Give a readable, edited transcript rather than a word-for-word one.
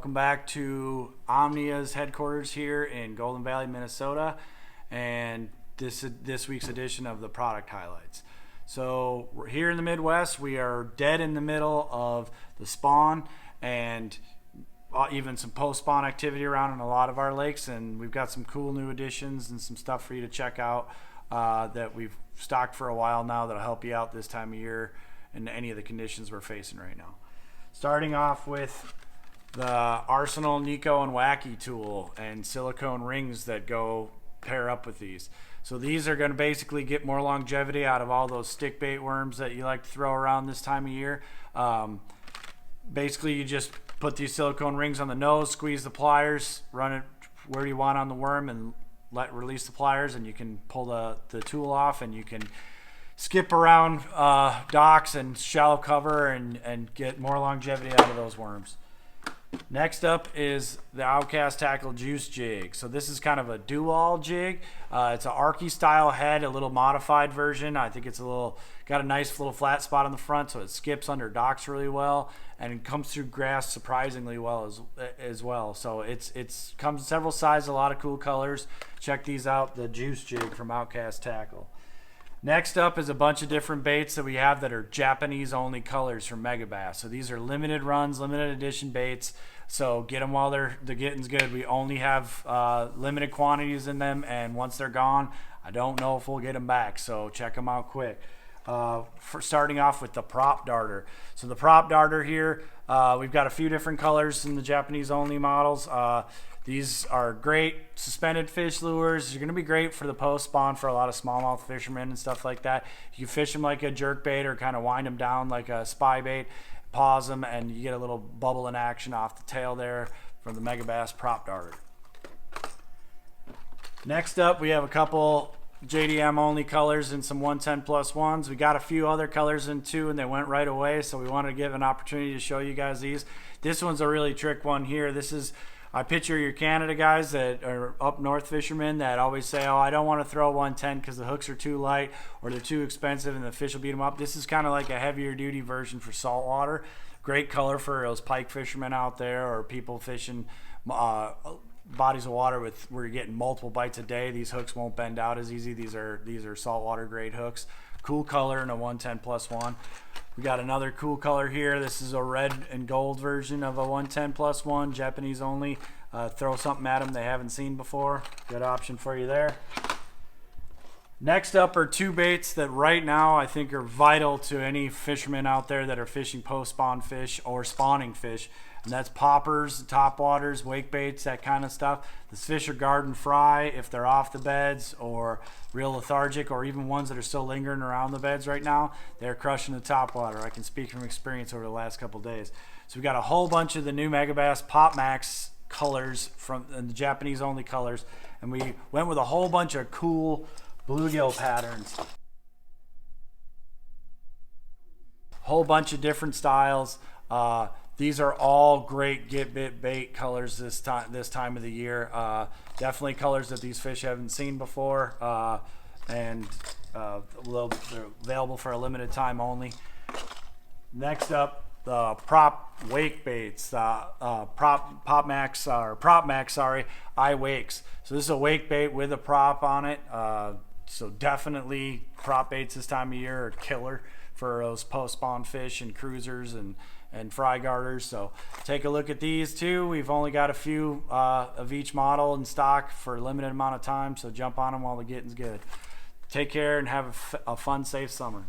Welcome back to Omnia's headquarters here in Golden Valley, Minnesota, and this week's edition of the product highlights. So we're here in the Midwest. We are dead in the middle of the spawn and even some post-spawn activity around in a lot of our lakes, and we've got some cool new additions and some stuff for you to check out that we've stocked for a while now that'll help you out this time of year in any of the conditions we're facing right now. Starting off with the Arsenal, Niko, and Wacky tool and silicone rings that go pair up with these. So these are going to basically get more longevity out of all those stick bait worms that you like to throw around this time of year. Basically, you just put these silicone rings on the nose, squeeze the pliers, run it where you want on the worm, and release the pliers, and you can pull the tool off, and you can skip around docks and shallow cover and get more longevity out of those worms. Next up is the Outcast Tackle Juice Jig. So this is kind of a do-all jig. It's an Arky style head, a little modified version. I think it's got a nice little flat spot on the front, so it skips under docks really well, and it comes through grass surprisingly well as well. So it's comes in several sizes, a lot of cool colors. Check these out, the Juice Jig from Outcast Tackle. Next up is a bunch of different baits that we have that are Japanese only colors from Megabass. So these are limited runs, limited edition baits. So get them while the getting's good. We only have limited quantities in them, and once they're gone, I don't know if we'll get them back. So check them out quick. For starting off with the prop darter. So the prop darter here, we've got a few different colors in the Japanese only models. These are great suspended fish lures. They're going to be great for the post spawn for a lot of smallmouth fishermen and stuff like that. You fish them like a jerk bait or kind of wind them down like a spy bait, pause them, and you get a little bubble in action off the tail there from the Megabass prop darter. Next up, we have a couple JDM only colors and some 110+1s. We got a few other colors in too, and they went right away, so we wanted to give an opportunity to show you guys these. This one's a really trick one here. I picture your Canada guys that are up north fishermen that always say, oh, I don't want to throw 110 because the hooks are too light or they're too expensive and the fish will beat them up. This is kind of like a heavier duty version for saltwater. Great color for those pike fishermen out there or people fishing bodies of water where you're getting multiple bites a day. These hooks won't bend out as easy. These are saltwater grade hooks. Cool color in a 110+1. We got another cool color here. This is a red and gold version of a 110+1, Japanese only. Throw something at them they haven't seen before. Good option for you there. Next up are two baits that right now I think are vital to any fishermen out there that are fishing post-spawn fish or spawning fish. And that's poppers, topwaters, wake baits, that kind of stuff. This fish are garden fry if they're off the beds or real lethargic, or even ones that are still lingering around the beds right now. They're crushing the topwater. I can speak from experience over the last couple days. So we got a whole bunch of the new Megabass Pop Max colors from the Japanese only colors, and we went with a whole bunch of cool bluegill patterns. Whole bunch of different styles. These are all great get bit bait colors this time of the year. Definitely colors that these fish haven't seen before, and they're available for a limited time only. Next up, the prop wake baits, prop max, I wakes. So this is a wake bait with a prop on it. So definitely prop baits this time of year are killer for those post-spawn fish and cruisers and fry garters. So take a look at these too. We've only got a few of each model in stock for a limited amount of time, so jump on them while the getting's good. Take care and have a fun, safe summer.